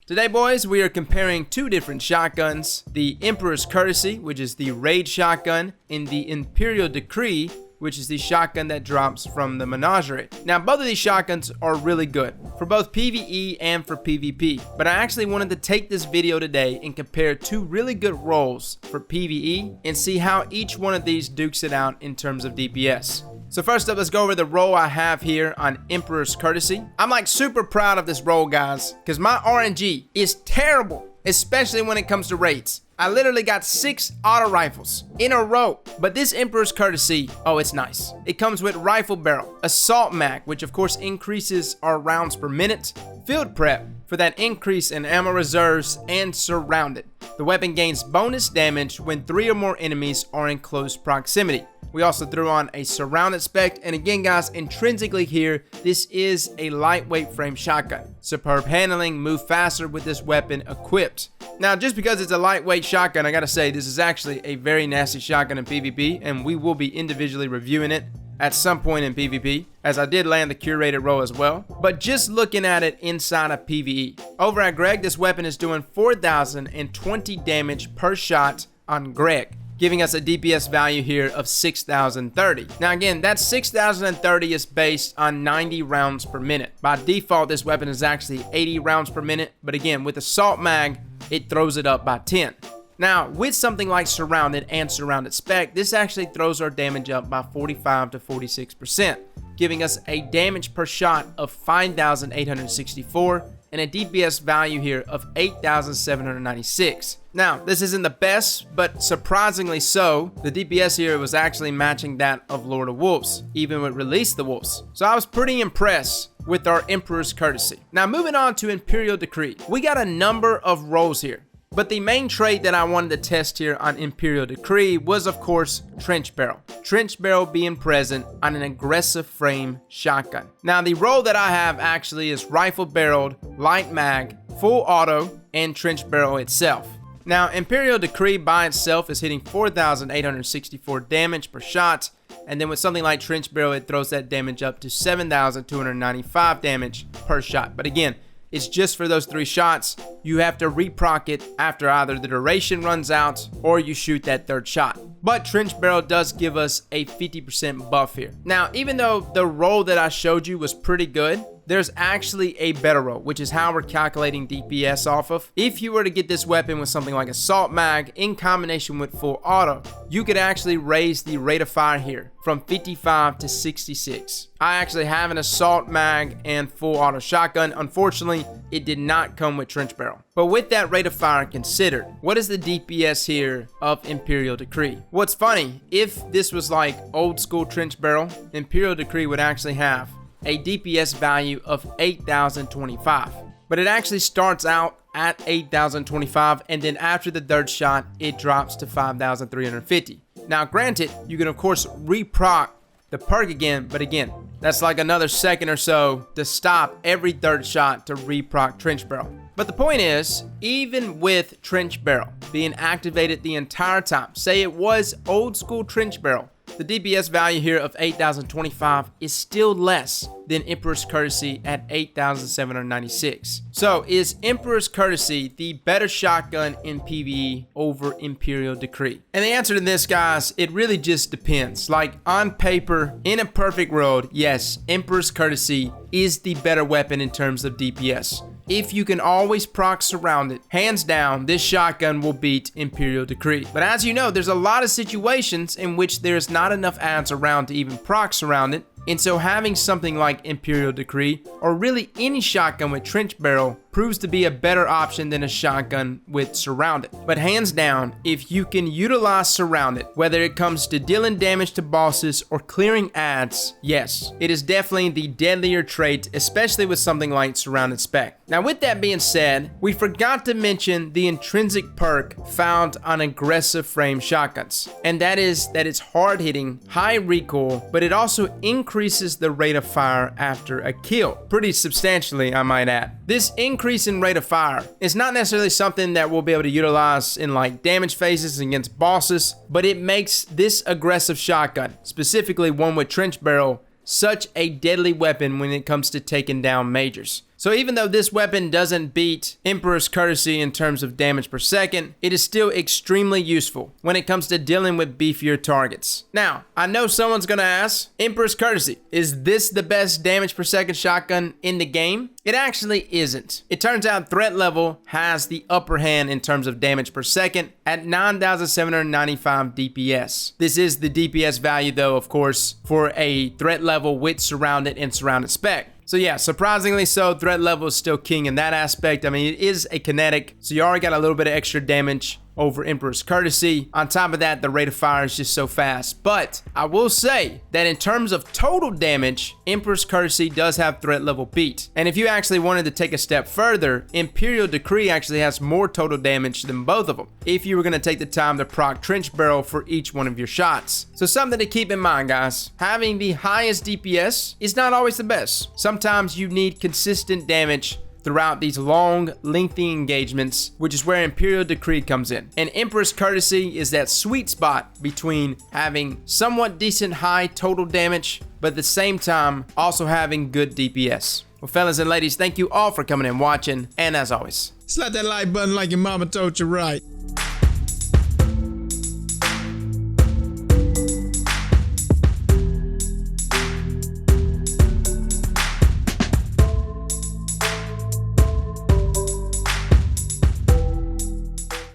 Today, boys, we are comparing two different shotguns, the Emperor's Courtesy, which is the raid shotgun, and the Imperial Decree, which is the shotgun that drops from the menagerie. Now, both of these shotguns are really good for both PvE and for PvP, but I actually wanted to take this video today and compare two really good roles for PvE and see how each one of these dukes it out in terms of DPS. So first up, let's go over the role I have here on Emperor's Courtesy. I'm like super proud of this role, guys, because my RNG is terrible, especially when it comes to raids. I literally got 6 auto rifles in a row. But this Emperor's Courtesy, oh, it's nice. It comes with rifle barrel, assault mag, which of course increases our rounds per minute, field prep for that increase in ammo reserves, and surrounded. The weapon gains bonus damage when 3 or more enemies are in close proximity. We also threw on a surrounded spec, and again, guys, intrinsically here, this is a lightweight frame shotgun. Superb handling, move faster with this weapon equipped. Now, just because it's a lightweight shotgun, I gotta say, this is actually a very nasty shotgun in PvP, and we will be individually reviewing it at some point in PvP, as I did land the curated role as well. But just looking at it inside of PvE. Over at Greg, this weapon is doing 4,020 damage per shot on Greg, giving us a DPS value here of 6,030. Now again, that 6,030 is based on 90 rounds per minute. By default, this weapon is actually 80 rounds per minute, but again, with assault mag, it throws it up by 10. Now, with something like surrounded and surrounded spec, this actually throws our damage up by 45 to 46%, giving us a damage per shot of 5,864 and a DPS value here of 8,796. Now, this isn't the best, but surprisingly so, the DPS here was actually matching that of Lord of Wolves, even with Release the Wolves. So I was pretty impressed with our Emperor's Courtesy. Now, moving on to Imperial Decree. We got a number of roles here, but the main trait that I wanted to test here on Imperial Decree was, of course, Trench Barrel. Trench Barrel being present on an aggressive frame shotgun. Now, the role that I have actually is Rifle Barreled, Light Mag, Full Auto, and Trench Barrel itself. Now, Imperial Decree by itself is hitting 4,864 damage per shot, and then with something like Trench Barrel, it throws that damage up to 7,295 damage per shot. But again, it's just for those 3 shots. You have to reproc it after either the duration runs out or you shoot that 3rd shot. But Trench Barrel does give us a 50% buff here. Now, even though the roll that I showed you was pretty good, there's actually a better roll, which is how we're calculating DPS off of. If you were to get this weapon with something like Assault Mag in combination with Full Auto, you could actually raise the rate of fire here from 55 to 66. I actually have an Assault Mag and Full Auto shotgun. Unfortunately, it did not come with Trench Barrel. But with that rate of fire considered, what is the DPS here of Imperial Decree? What's funny, if this was like old school Trench Barrel, Imperial Decree would actually have a DPS value of 8,025. But it actually starts out at 8,025, and then after the 3rd shot, it drops to 5,350. Now, granted, you can of course reproc the perk again, but again, that's like another second or so to stop every 3rd shot to reproc Trench Barrel. But the point is, even with Trench Barrel being activated the entire time, say it was old school Trench Barrel, the DPS value here of 8,025 is still less than Emperor's Courtesy at 8,796. So is Emperor's Courtesy the better shotgun in PvE over Imperial Decree? And the answer to this, guys, it really just depends. Like on paper, in a perfect world, yes, Emperor's Courtesy is the better weapon in terms of DPS. If you can always proc surrounded, hands down, this shotgun will beat Imperial Decree. But as you know, there's a lot of situations in which there's not enough ads around to even proc surrounded. And so having something like Imperial Decree, or really any shotgun with Trench Barrel, proves to be a better option than a shotgun with Surrounded. But hands down, if you can utilize Surrounded, whether it comes to dealing damage to bosses or clearing ads, yes, it is definitely the deadlier trait, especially with something like Surrounded Spec. Now with that being said, we forgot to mention the intrinsic perk found on aggressive frame shotguns. And that is that it's hard hitting, high recoil, but it also increases the rate of fire after a kill. Pretty substantially, I might add. This increase in rate of fire is not necessarily something that we'll be able to utilize in like damage phases against bosses, but it makes this aggressive shotgun, specifically one with Trench Barrel, such a deadly weapon when it comes to taking down majors. So even though this weapon doesn't beat Emperor's Courtesy in terms of damage per second, it is still extremely useful when it comes to dealing with beefier targets. Now, I know someone's gonna ask, Emperor's Courtesy, is this the best damage per second shotgun in the game? It actually isn't. It turns out threat level has the upper hand in terms of damage per second at 9,795 DPS. This is the DPS value though, of course, for a threat level with surrounded and surrounded spec. So yeah, surprisingly so, threat level is still king in that aspect. I mean, it is a kinetic, so you already got a little bit of extra damage over Emperor's Courtesy. On top of that, the rate of fire is just so fast. But I will say that in terms of total damage, Emperor's Courtesy does have threat level beat. And if you actually wanted to take a step further, Imperial Decree actually has more total damage than both of them, if you were going to take the time to proc Trench Barrel for each one of your shots. So something to keep in mind, guys. Having the highest DPS is not always the best. Sometimes you need consistent damage throughout these long, lengthy engagements, which is where Imperial Decree comes in. And Emperor's Courtesy is that sweet spot between having somewhat decent high total damage, but at the same time, also having good DPS. Well, fellas and ladies, thank you all for coming and watching, and as always, slap that like button like your mama told you right.